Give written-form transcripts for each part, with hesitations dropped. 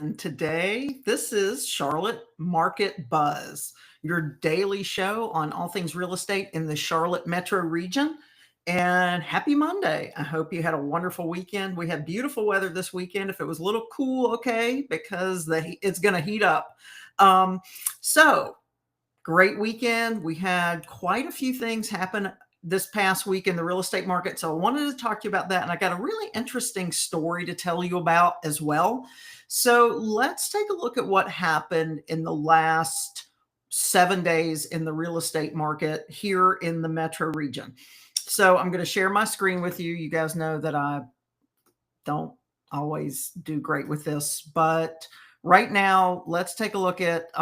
And today, this is Charlotte Market Buzz, your daily show on all things real estate in the Charlotte metro region. And happy Monday. I hope you had a wonderful weekend. We had beautiful weather this weekend. If it was a little cool, okay, because it's going to heat up. Um, so, great weekend. We had quite a few things happen this past week in the real estate market. So I wanted to talk to you about that. And I got a really interesting story to tell you about as well. So let's take a look at what happened in the last 7 days in the real estate market here in the metro region. So I'm going to share my screen with you. You guys know that I don't always do great with this, but right now, let's take a look at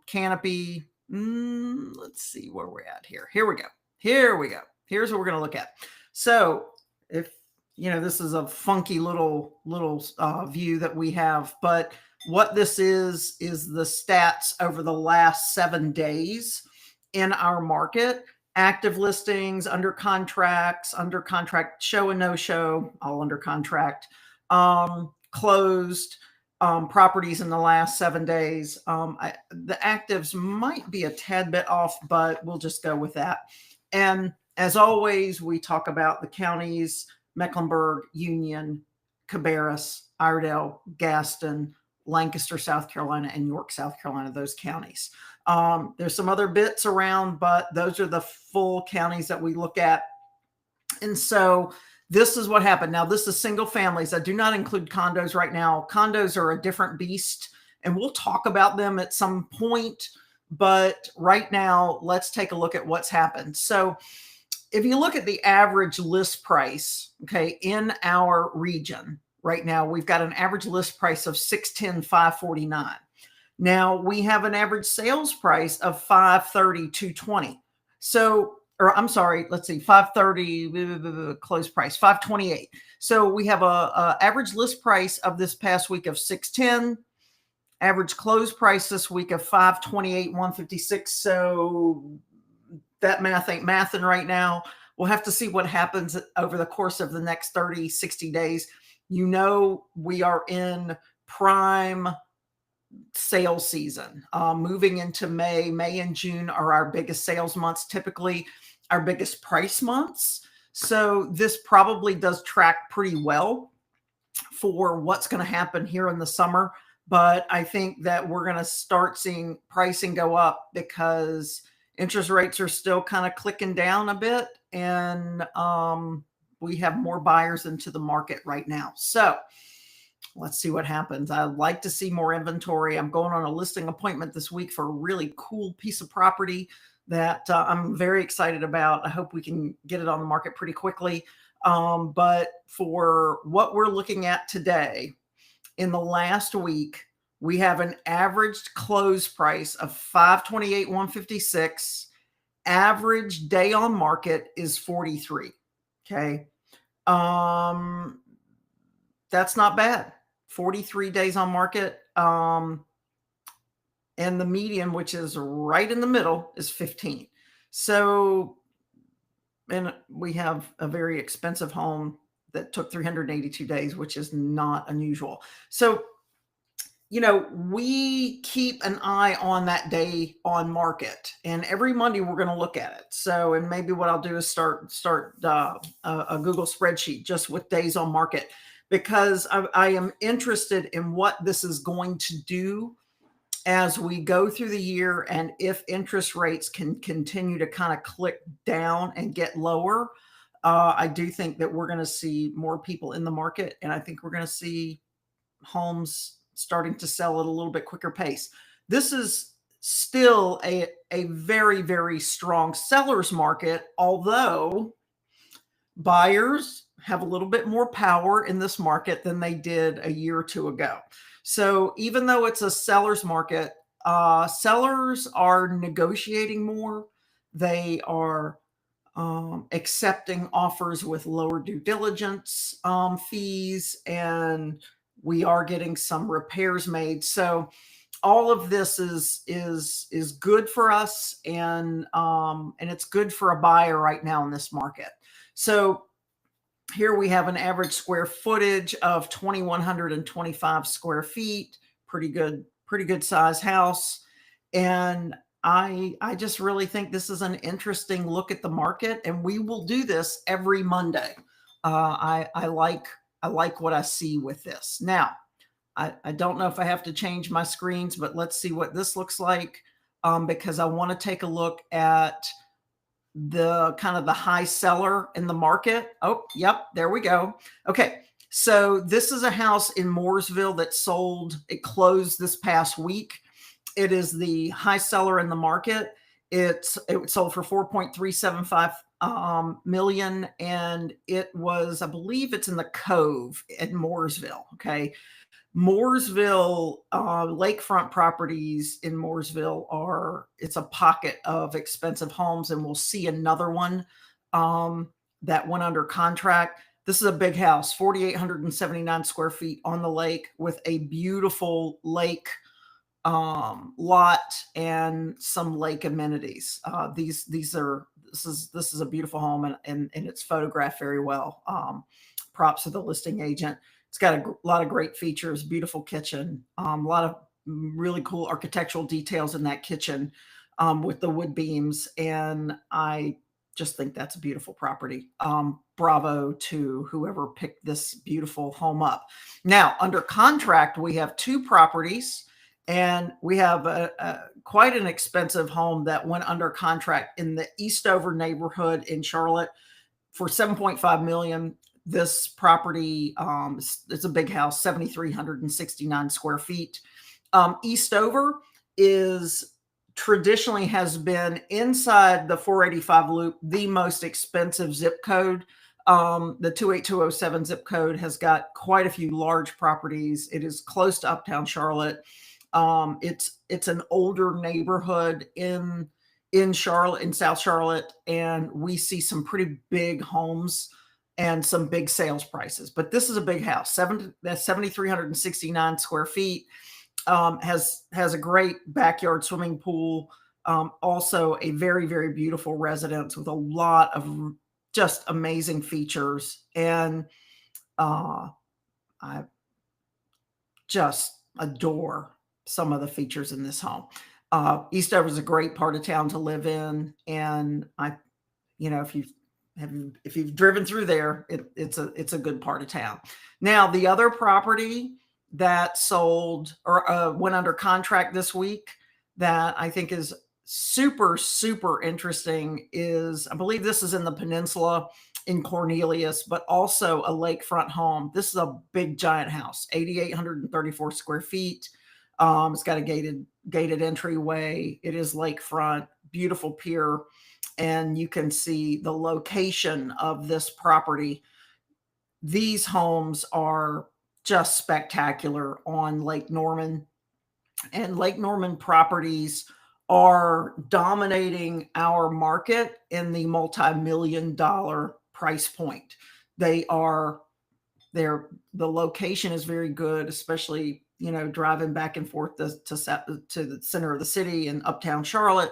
Canopy. Let's see where we're at here. Here we go. Here we go. Here's what we're going to look at. So if this is a funky little view that we have, but what this is the stats over the last 7 days in our market. Active listings, under contract, show and no show, all under contract, closed properties in the last 7 days. The actives might be a tad bit off, but we'll just go with that. And as always, we talk about the counties: Mecklenburg, Union, Cabarrus, Iredell, Gaston, Lancaster, South Carolina, and York, South Carolina, those counties. There's some other bits around, but those are the full counties that we look at. And so this is what happened. Now, this is single families. I do not include condos right now. Condos are a different beast, and we'll talk about them at some point. But right now, let's take a look at what's happened. So if you look at the average list price, okay, in our region right now, we've got an average list price of $610,549. Now we have an average sales price of $530,220. So, or I'm sorry, let's see, 530 close price, 528. So we have a average list price of this past week of 610, average close price this week of 528, 156. So that math ain't mathing right now. We'll have to see what happens over the course of the next 30, 60 days. We are in prime sales season. Moving into May and June are our biggest sales months, typically our biggest price months. So this probably does track pretty well for what's going to happen here in the summer. But I think that we're going to start seeing pricing go up because interest rates are still kind of clicking down a bit, and we have more buyers into the market right now. So let's see what happens. I'd like to see more inventory. I'm going on a listing appointment this week for a really cool piece of property that I'm very excited about. I hope we can get it on the market pretty quickly. But for what we're looking at today, in the last week, we have an average close price of $528,156. 156. Average day on market is 43. Okay. That's not bad. 43 days on market. And the median, which is right in the middle, is 15. So, and we have a very expensive home that took 382 days, which is not unusual. So, we keep an eye on that day on market, and every Monday we're going to look at it. So, and maybe what I'll do is start a Google spreadsheet just with days on market, because I am interested in what this is going to do as we go through the year, and if interest rates can continue to kind of click down and get lower. I do think that we're going to see more people in the market, and I think we're going to see homes starting to sell at a little bit quicker pace. This is still a very, very strong seller's market, although buyers have a little bit more power in this market than they did a year or two ago. So even though it's a seller's market, sellers are negotiating more. They are accepting offers with lower due diligence fees, and we are getting some repairs made. So all of this is good for us, and it's good for a buyer right now in this market. So here we have an average square footage of 2,125 square feet, pretty good size house. And I just really think this is an interesting look at the market, and we will do this every Monday. I like what I see with this. Now, I don't know if I have to change my screens, but let's see what this looks like, because I want to take a look at the kind of the high seller in the market. Oh, yep, there we go. Okay, so this is a house in Mooresville that sold. It closed this past week. It is the high seller in the market. It sold for 4.375 million, and it was, I believe, it's in the Cove in Mooresville. Okay, Mooresville, lakefront properties in Mooresville it's a pocket of expensive homes, and we'll see another one that went under contract. This is a big house, 4,879 square feet on the lake with a beautiful lake lot and some lake amenities. This is a beautiful home, and it's photographed very well. Props to the listing agent. It's got a lot of great features, beautiful kitchen, a lot of really cool architectural details in that kitchen with the wood beams. And I just think that's a beautiful property. Bravo to whoever picked this beautiful home up. Now, under contract, we have two properties, and we have quite an expensive home that went under contract in the Eastover neighborhood in Charlotte for 7.5 million. This property, it's a big house, 7,369 square feet. Eastover traditionally has been inside the 485 loop, the most expensive zip code. The 28207 zip code has got quite a few large properties. It is close to uptown Charlotte. It's an older neighborhood in Charlotte, in South Charlotte, and we see some pretty big homes and some big sales prices. But this is a big house, 7,369 square feet, has a great backyard swimming pool, also a very, very beautiful residence with a lot of just amazing features. And I just adore some of the features in this home. Eastover is a great part of town to live in. And if you've driven through there, it's a good part of town. Now, the other property that sold or went under contract this week that I think is super, super interesting is, I believe this is in the peninsula in Cornelius, but also a lakefront home. This is a big giant house, 8,834 square feet. It's got a gated entryway. It is lakefront, beautiful pier. And you can see the location of this property. These homes are just spectacular on Lake Norman, and Lake Norman properties are dominating our market in the multi-million-dollar price point. The location is very good, especially, driving back and forth to the center of the city in uptown Charlotte.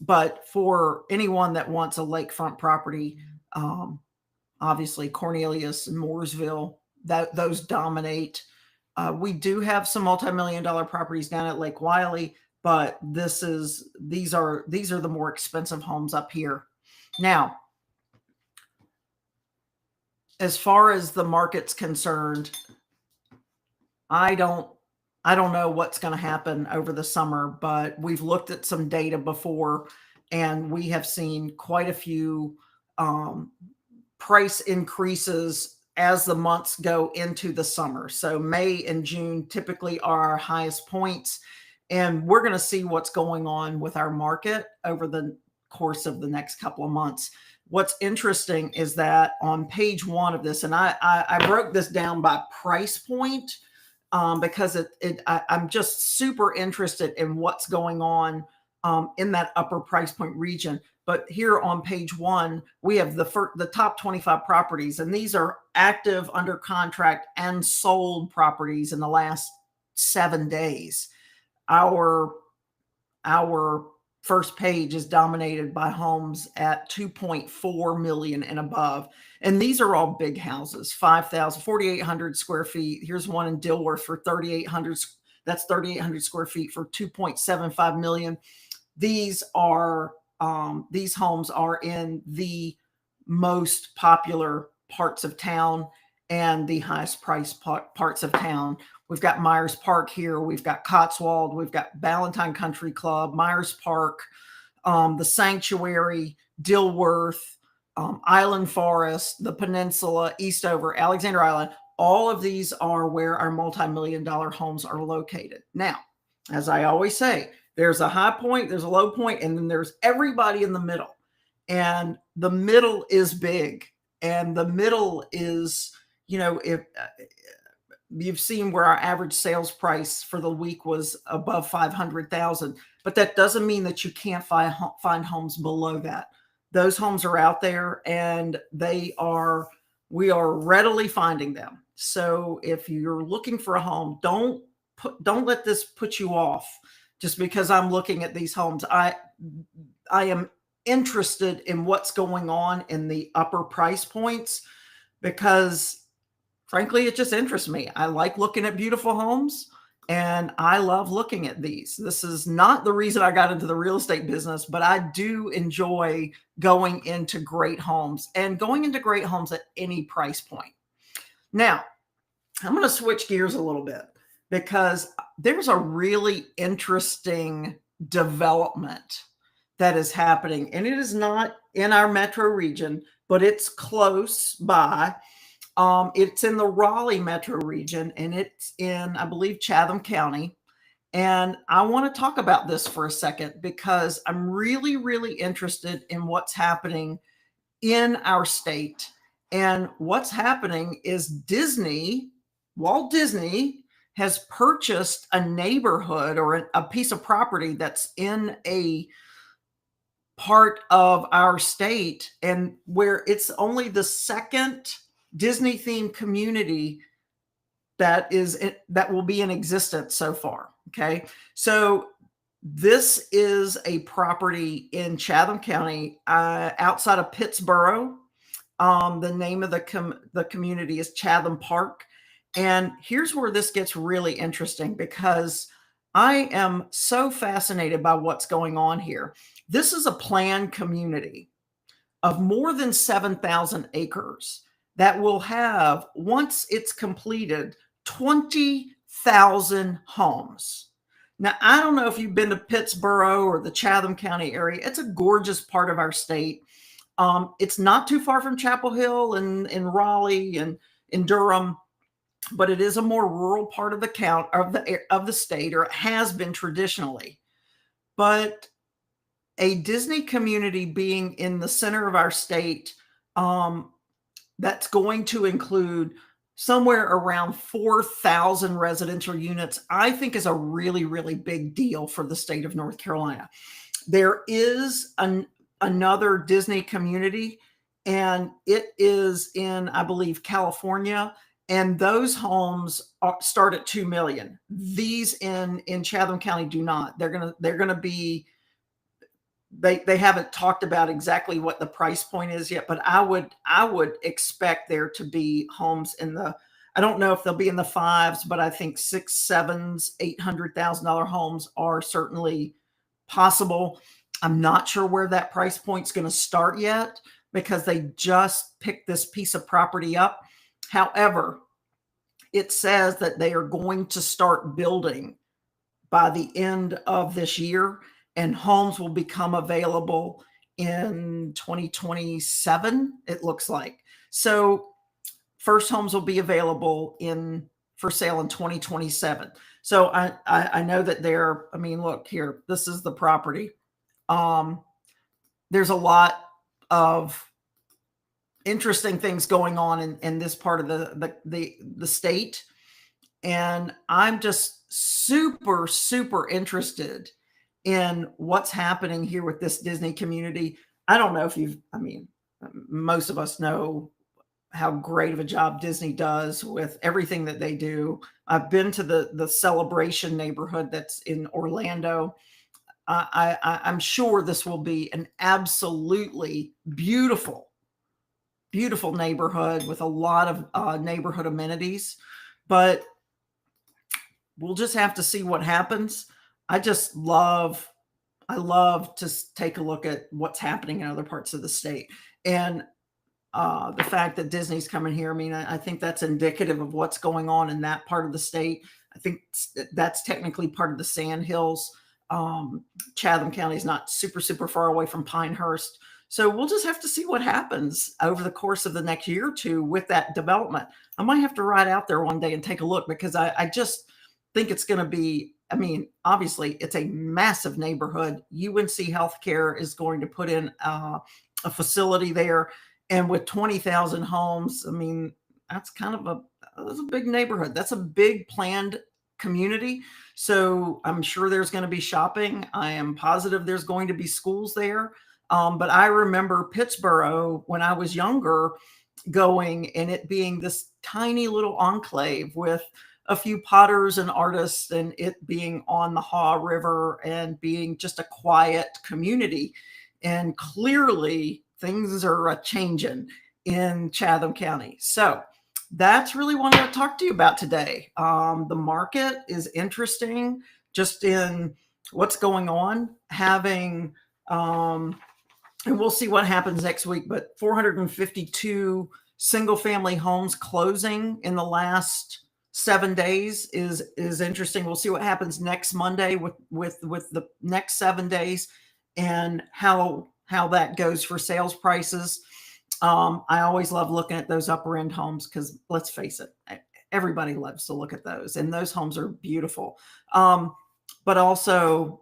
But for anyone that wants a lakefront property, obviously Cornelius and Mooresville, those dominate. We do have some multi-million-dollar properties down at Lake Wylie, but these are the more expensive homes up here. Now, as far as the market's concerned, I don't know what's going to happen over the summer, but we've looked at some data before, and we have seen quite a few price increases as the months go into the summer. So May and June typically are our highest points, and we're going to see what's going on with our market over the course of the next couple of months. What's interesting is that on page 1 of this, and I broke this down by price point, because I'm just super interested in what's going on in that upper price point region. But here on page 1, we have the top 25 properties, and these are active, under contract, and sold properties in the last 7 days. Our first page is dominated by homes at 2.4 million and above. And these are all big houses, 5,000, 4,800 square feet. Here's one in Dilworth for 3,800. That's 3,800 square feet for 2.75 million. These are these homes are in the most popular parts of town and the highest price parts of town. We've got Myers Park here. We've got Cotswold. We've got Ballantyne Country Club, Myers Park, the Sanctuary, Dilworth, Island Forest, the Peninsula, Eastover, Alexander Island. All of these are where our multi-million-dollar homes are located. Now, as I always say, there's a high point, there's a low point, and then there's everybody in the middle. And the middle is big. And the middle is, if you've seen where our average sales price for the week was above 500,000, but that doesn't mean that you can't find homes below that. Those homes are out there, and we are readily finding them. So if you're looking for a home, don't let this put you off just because I'm looking at these homes. I am interested in what's going on in the upper price points because frankly, it just interests me. I like looking at beautiful homes and I love looking at these. This is not the reason I got into the real estate business, but I do enjoy going into great homes and going into great homes at any price point. Now, I'm going to switch gears a little bit because there's a really interesting development that is happening, and it is not in our metro region, but it's close by. It's in the Raleigh metro region, and it's in, I believe, Chatham County. And I want to talk about this for a second because I'm really, really interested in what's happening in our state. And what's happening is Walt Disney has purchased a neighborhood or a piece of property that's in a part of our state, and where it's only the second Disney themed community that will be in existence so far. Okay. So this is a property in Chatham County, outside of Pittsboro. The name of the community is Chatham Park. And here's where this gets really interesting because I am so fascinated by what's going on here. This is a planned community of more than 7,000 acres that will have, once it's completed, 20,000 homes. Now, I don't know if you've been to Pittsboro or the Chatham County area. It's a gorgeous part of our state. It's not too far from Chapel Hill and in Raleigh and in Durham, but it is a more rural part of the state, or it has been traditionally. But a Disney community being in the center of our state, that's going to include somewhere around 4,000 residential units, I think is a really, really big deal for the state of North Carolina. There is another Disney community, and it is in, I believe, California. And those homes start at 2 million. These in Chatham County do not. They're gonna be. They haven't talked about exactly what the price point is yet, but I would expect there to be homes in the. I don't know if they'll be in the fives, but I think 6, 7s, $800,000 homes are certainly possible. I'm not sure where that price point's going to start yet because they just picked this piece of property up. However, it says that they are going to start building by the end of this year, and homes will become available in 2027, it looks like. So first homes will be available for sale in 2027. So I know that look here, this is the property. There's a lot of interesting things going on in this part of the state. And I'm just super, super interested in what's happening here with this Disney community. I don't know if most of us know how great of a job Disney does with everything that they do. I've been to the Celebration neighborhood that's in Orlando. I'm sure this will be an absolutely beautiful, beautiful neighborhood with a lot of neighborhood amenities, but we'll just have to see what happens. I just love, I love to take a look at what's happening in other parts of the state. And the fact that Disney's coming here, I mean, I think that's indicative of what's going on in that part of the state. I think that's technically part of the Sand Hills. Chatham County is not super, super far away from Pinehurst. So we'll just have to see what happens over the course of the next year or two with that development. I might have to ride out there one day and take a look, because I just think it's going to be, I mean, obviously it's a massive neighborhood. UNC Healthcare is going to put in a facility there. And with 20,000 homes, I mean, that's kind of that's a big neighborhood. That's a big planned community. So I'm sure there's going to be shopping. I am positive there's going to be schools there. But I remember Pittsboro when I was younger going, and it being this tiny little enclave with a few potters and artists, and it being on the Haw River and being just a quiet community. And clearly things are changing in Chatham County. So that's really what I want to talk to you about today. The market is interesting just in what's going on, having, and we'll see what happens next week, but 452 single family homes closing in the last 7 days is interesting. We'll see what happens next Monday with the next 7 days, and how that goes for sales prices. I always love looking at those upper end homes, because let's face it, everybody loves to look at those, and those homes are beautiful. But also,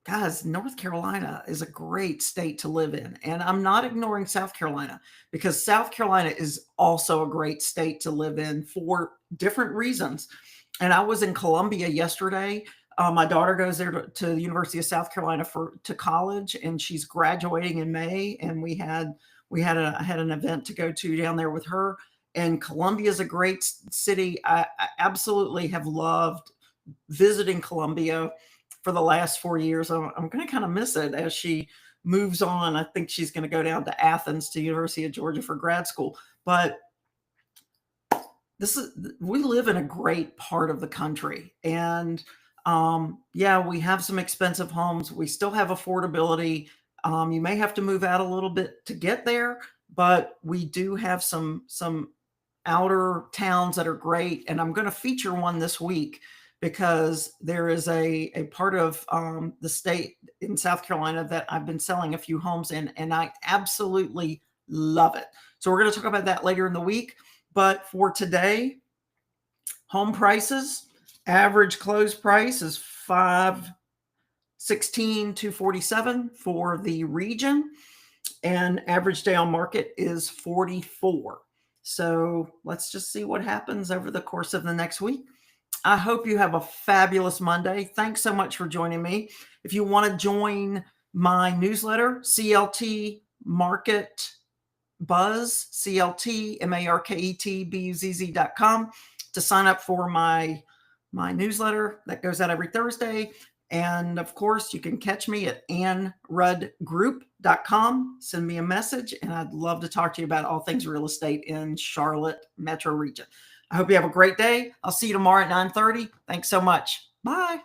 guys, North Carolina is a great state to live in. And I'm not ignoring South Carolina, because South Carolina is also a great state to live in for different reasons. And I was in Columbia yesterday. My daughter goes there to the University of South Carolina to college, and she's graduating in May. And I had an event to go to down there with her. And Columbia is a great city. I absolutely have loved visiting Columbia for the last 4 years. I'm going to kind of miss it as she moves on. I think she's going to go down to Athens to University of Georgia for grad school. But we live in a great part of the country. And yeah, we have some expensive homes. We still have affordability. You may have to move out a little bit to get there, but we do have some outer towns that are great. And I'm going to feature one this week, because there is a part of the state in South Carolina that I've been selling a few homes in, and I absolutely love it. So we're going to talk about that later in the week. But for today, home prices, average close price is $516,247 for the region, and average day on market is 44. So let's just see what happens over the course of the next week. I hope you have a fabulous Monday. Thanks so much for joining me. If you want to join my newsletter, CLT Market Buzz, CLTMarketBuzz.com, to sign up for my newsletter that goes out every Thursday. And of course, you can catch me at AnnRuddGroup.com. Send me a message, and I'd love to talk to you about all things real estate in Charlotte metro region. I hope you have a great day. I'll see you tomorrow at 9:30. Thanks so much. Bye.